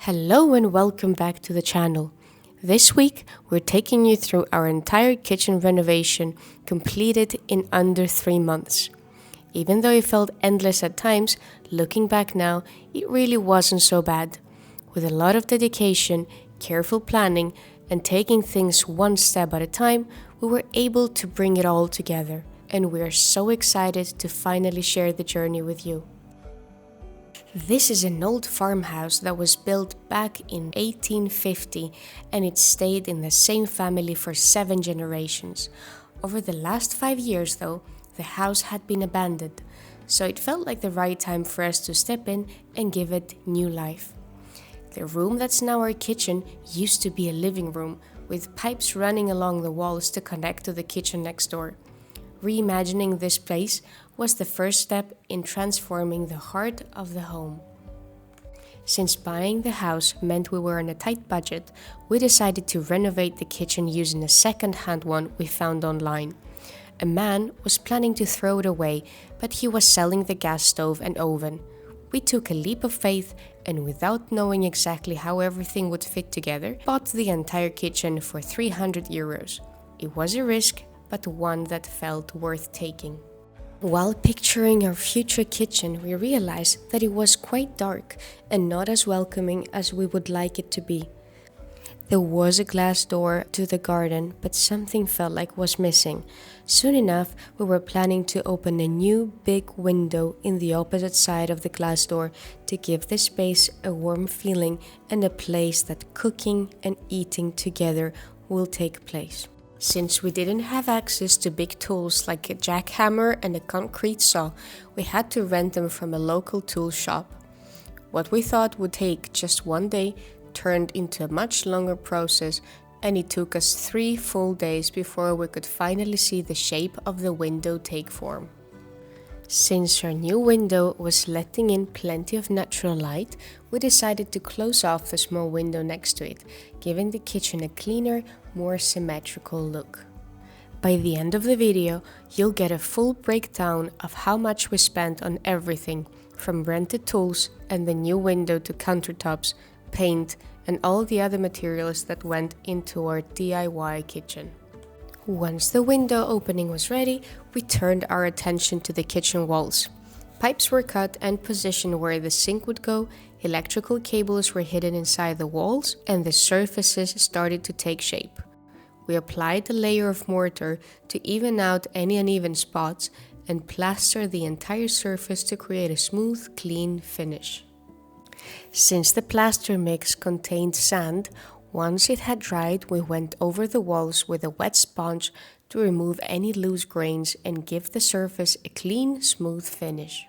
Hello and welcome back to the channel. This week we're taking you through our entire kitchen renovation completed in under 3 months. Even though it felt endless at times, looking back now, it really wasn't so bad. With a lot of dedication, careful planning, and taking things one step at a time, we were able to bring it all together. And we are so excited to finally share the journey with you. This is an old farmhouse that was built back in 1850 and it stayed in the same family for 7 generations. Over the last 5 years though, the house had been abandoned, so it felt like the right time for us to step in and give it new life. The room that's now our kitchen used to be a living room with pipes running along the walls to connect to the kitchen next door. Reimagining this place was the first step in transforming the heart of the home. Since buying the house meant we were on a tight budget, we decided to renovate the kitchen using a second-hand one we found online. A man was planning to throw it away, but he was selling the gas stove and oven. We took a leap of faith and without knowing exactly how everything would fit together, bought the entire kitchen for €300. It was a risk, but one that felt worth taking. While picturing our future kitchen, we realized that it was quite dark and not as welcoming as we would like it to be. There was a glass door to the garden, but something felt like was missing. Soon enough, we were planning to open a new big window in the opposite side of the glass door to give the space a warm feeling and a place that cooking and eating together will take place. Since we didn't have access to big tools like a jackhammer and a concrete saw, we had to rent them from a local tool shop. What we thought would take just one day turned into a much longer process, and it took us 3 full days before we could finally see the shape of the window take form. Since our new window was letting in plenty of natural light, we decided to close off the small window next to it, giving the kitchen a cleaner, more symmetrical look. By the end of the video, you'll get a full breakdown of how much we spent on everything, from rented tools and the new window to countertops, paint, and all the other materials that went into our DIY kitchen. Once the window opening was ready, we turned our attention to the kitchen walls. Pipes were cut and positioned where the sink would go, electrical cables were hidden inside the walls, and the surfaces started to take shape. We applied a layer of mortar to even out any uneven spots and plastered the entire surface to create a smooth, clean finish. Since the plaster mix contained sand, once it had dried, we went over the walls with a wet sponge to remove any loose grains and give the surface a clean, smooth finish.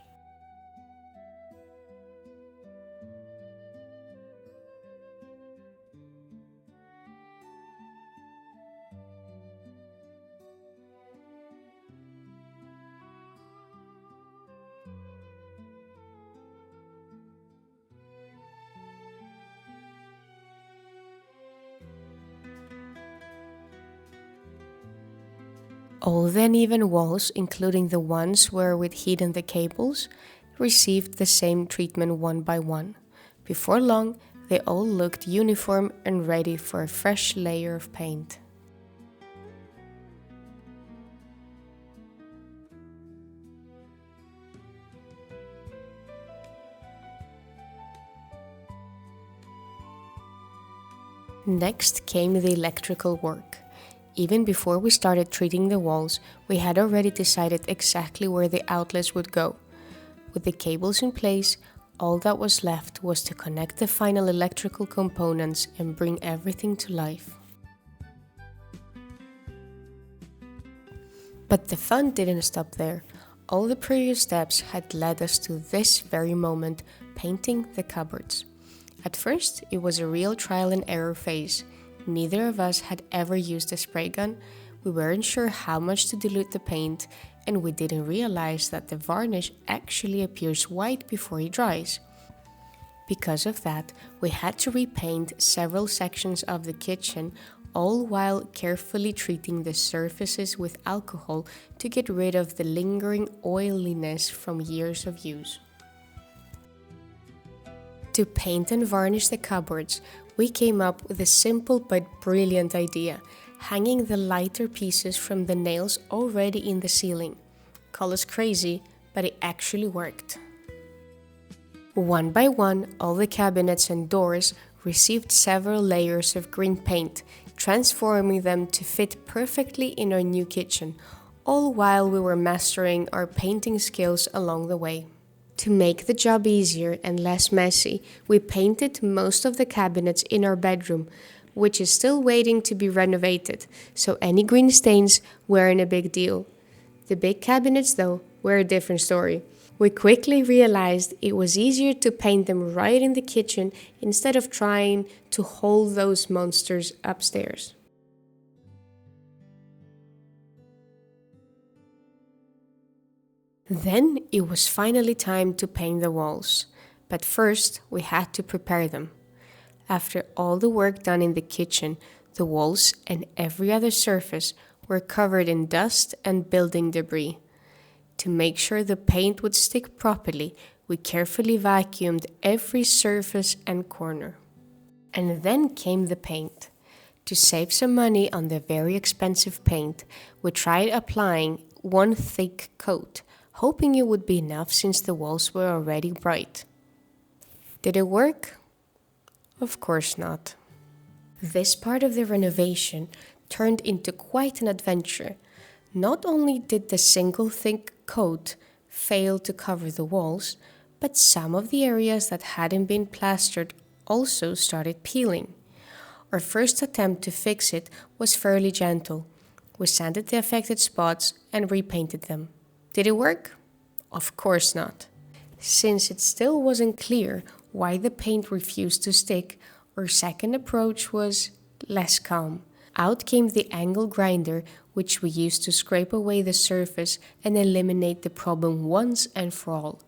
All the uneven walls, including the ones where we'd hidden the cables, received the same treatment one by one. Before long, they all looked uniform and ready for a fresh layer of paint. Next came the electrical work. Even before we started treating the walls, we had already decided exactly where the outlets would go. With the cables in place, all that was left was to connect the final electrical components and bring everything to life. But the fun didn't stop there. All the previous steps had led us to this very moment, painting the cupboards. At first, it was a real trial and error phase. Neither of us had ever used a spray gun, we weren't sure how much to dilute the paint, and we didn't realize that the varnish actually appears white before it dries. Because of that, we had to repaint several sections of the kitchen, all while carefully treating the surfaces with alcohol to get rid of the lingering oiliness from years of use. To paint and varnish the cupboards, we came up with a simple but brilliant idea, hanging the lighter pieces from the nails already in the ceiling. Call us crazy, but it actually worked. One by one, all the cabinets and doors received several layers of green paint, transforming them to fit perfectly in our new kitchen, all while we were mastering our painting skills along the way. To make the job easier and less messy, we painted most of the cabinets in our bedroom, which is still waiting to be renovated, so any green stains weren't a big deal. The big cabinets, though, were a different story. We quickly realized it was easier to paint them right in the kitchen instead of trying to hold those monsters upstairs. Then it was finally time to paint the walls, but first we had to prepare them. After all the work done in the kitchen, the walls and every other surface were covered in dust and building debris. To make sure the paint would stick properly, we carefully vacuumed every surface and corner. And then came the paint. To save some money on the very expensive paint, we tried applying one thick coat, hoping it would be enough since the walls were already bright. Did it work? Of course not. This part of the renovation turned into quite an adventure. Not only did the single thick coat fail to cover the walls, but some of the areas that hadn't been plastered also started peeling. Our first attempt to fix it was fairly gentle. We sanded the affected spots and repainted them. Did it work? Of course not. Since it still wasn't clear why the paint refused to stick, our second approach was less calm. Out came the angle grinder, which we used to scrape away the surface and eliminate the problem once and for all.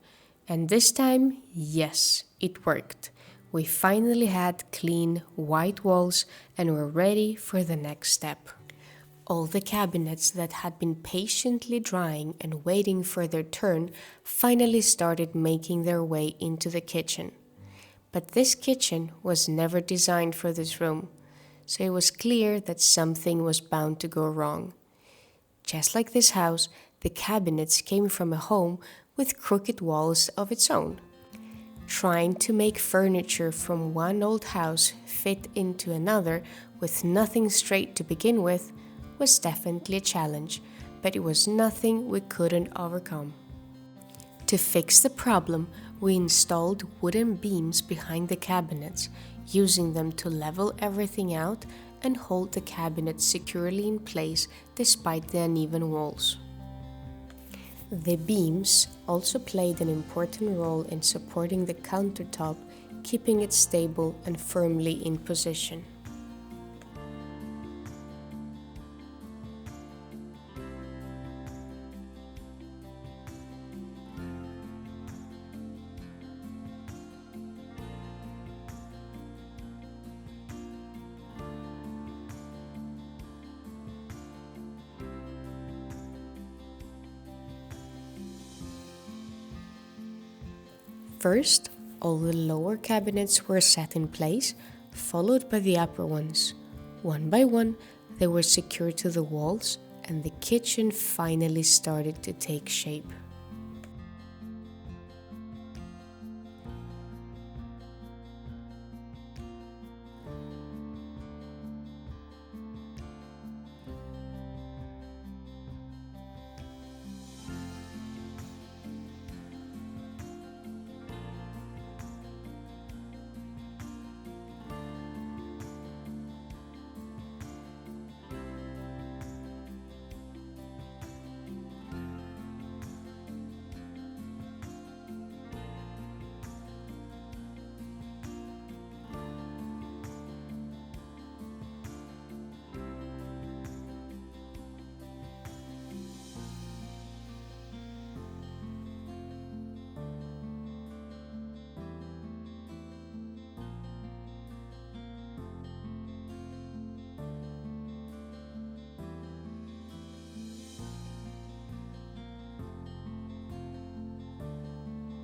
And this time, yes, it worked. We finally had clean, white walls and were ready for the next step. All the cabinets that had been patiently drying and waiting for their turn finally started making their way into the kitchen. But this kitchen was never designed for this room, so it was clear that something was bound to go wrong. Just like this house, the cabinets came from a home with crooked walls of its own. Trying to make furniture from one old house fit into another with nothing straight to begin with was definitely a challenge, but it was nothing we couldn't overcome. To fix the problem, we installed wooden beams behind the cabinets, using them to level everything out and hold the cabinets securely in place despite the uneven walls. The beams also played an important role in supporting the countertop, keeping it stable and firmly in position. First, all the lower cabinets were set in place, followed by the upper ones. One by one, they were secured to the walls, and the kitchen finally started to take shape.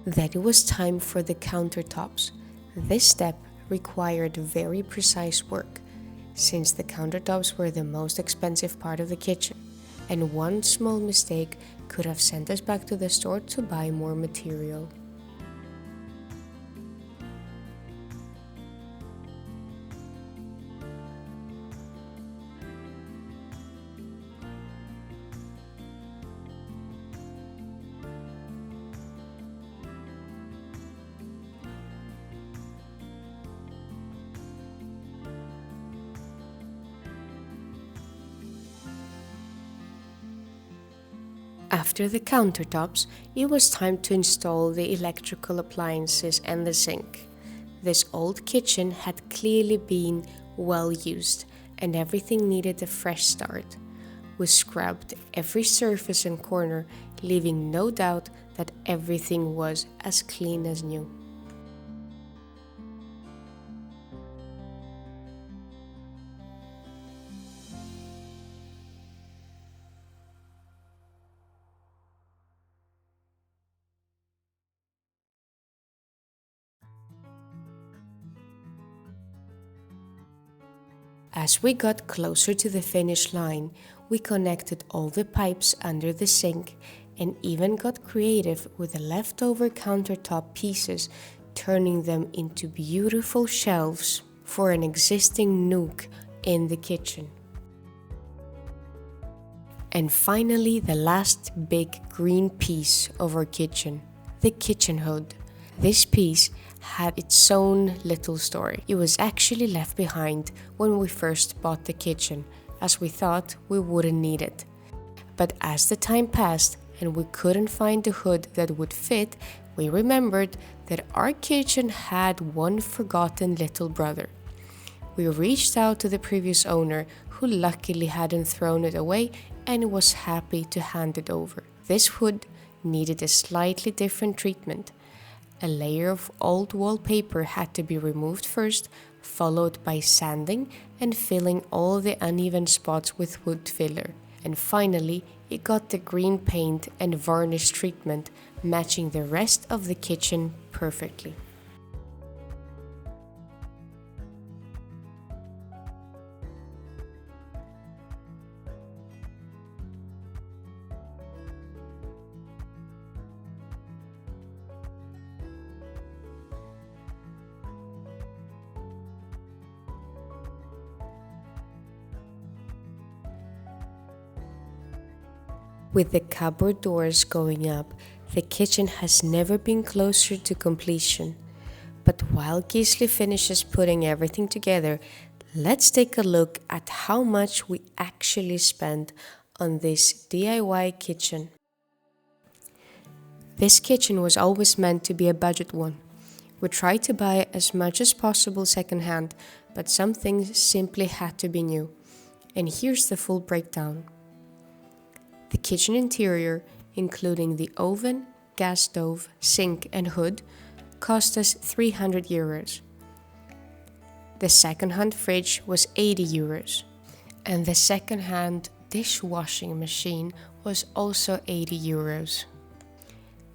Then it was time for the countertops. This step required very precise work, since the countertops were the most expensive part of the kitchen, and one small mistake could have sent us back to the store to buy more material. After the countertops, it was time to install the electrical appliances and the sink. This old kitchen had clearly been well used, and everything needed a fresh start. We scrubbed every surface and corner, leaving no doubt that everything was as clean as new. As we got closer to the finish line, we connected all the pipes under the sink and even got creative with the leftover countertop pieces, turning them into beautiful shelves for an existing nook in the kitchen. And finally, the last big green piece of our kitchen, the kitchen hood. This piece had its own little story. It was actually left behind when we first bought the kitchen, as we thought we wouldn't need it. But as the time passed and we couldn't find the hood that would fit, we remembered that our kitchen had one forgotten little brother. We reached out to the previous owner, who luckily hadn't thrown it away and was happy to hand it over. This hood needed a slightly different treatment. A layer of old wallpaper had to be removed first, followed by sanding and filling all the uneven spots with wood filler. And finally, it got the green paint and varnish treatment, matching the rest of the kitchen perfectly. With the cupboard doors going up, the kitchen has never been closer to completion. But while Gisli finishes putting everything together, let's take a look at how much we actually spent on this DIY kitchen. This kitchen was always meant to be a budget one. We tried to buy as much as possible secondhand, but some things simply had to be new. And here's the full breakdown. The kitchen interior, including the oven, gas stove, sink and hood, cost us €300. The second-hand fridge was €80, and the second-hand dishwashing machine was also €80.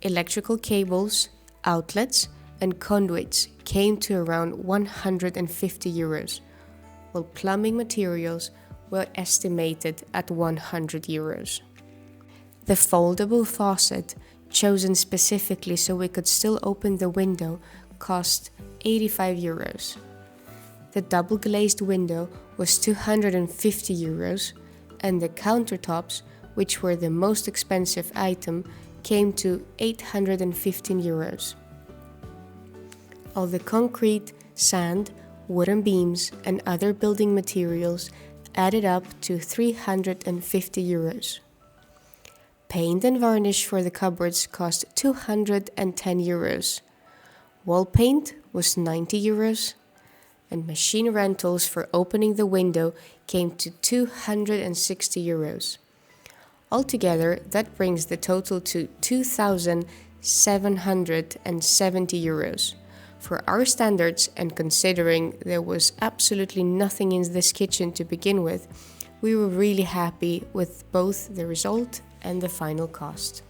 Electrical cables, outlets and conduits came to around €150, while plumbing materials were estimated at €100. The foldable faucet, chosen specifically so we could still open the window, cost €85. The double glazed window was €250, and the countertops, which were the most expensive item, came to €815. All the concrete, sand, wooden beams and other building materials added up to €350. Paint and varnish for the cupboards cost €210. Wall paint was €90, and machine rentals for opening the window came to €260. Altogether, that brings the total to €2,770. For our standards, and considering there was absolutely nothing in this kitchen to begin with, we were really happy with both the result and the final cost.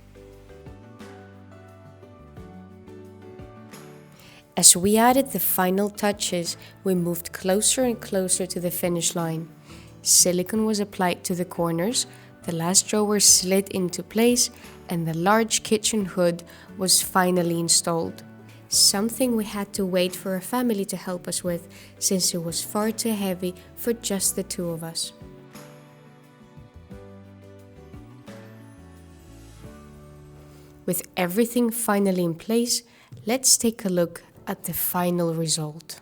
As we added the final touches, we moved closer and closer to the finish line. Silicone was applied to the corners, the last drawer slid into place, and the large kitchen hood was finally installed. Something we had to wait for a family to help us with, since it was far too heavy for just the two of us. With everything finally in place, let's take a look at the final result.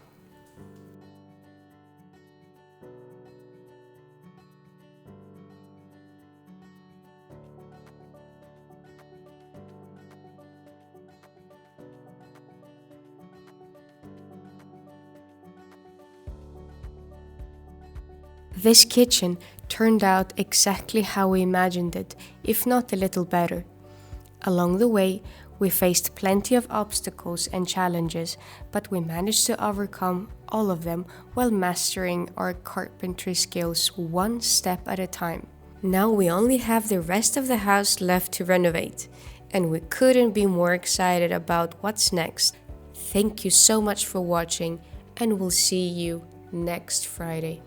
This kitchen turned out exactly how we imagined it, if not a little better. Along the way, we faced plenty of obstacles and challenges, but we managed to overcome all of them while mastering our carpentry skills one step at a time. Now we only have the rest of the house left to renovate, and we couldn't be more excited about what's next. Thank you so much for watching, and we'll see you next Friday.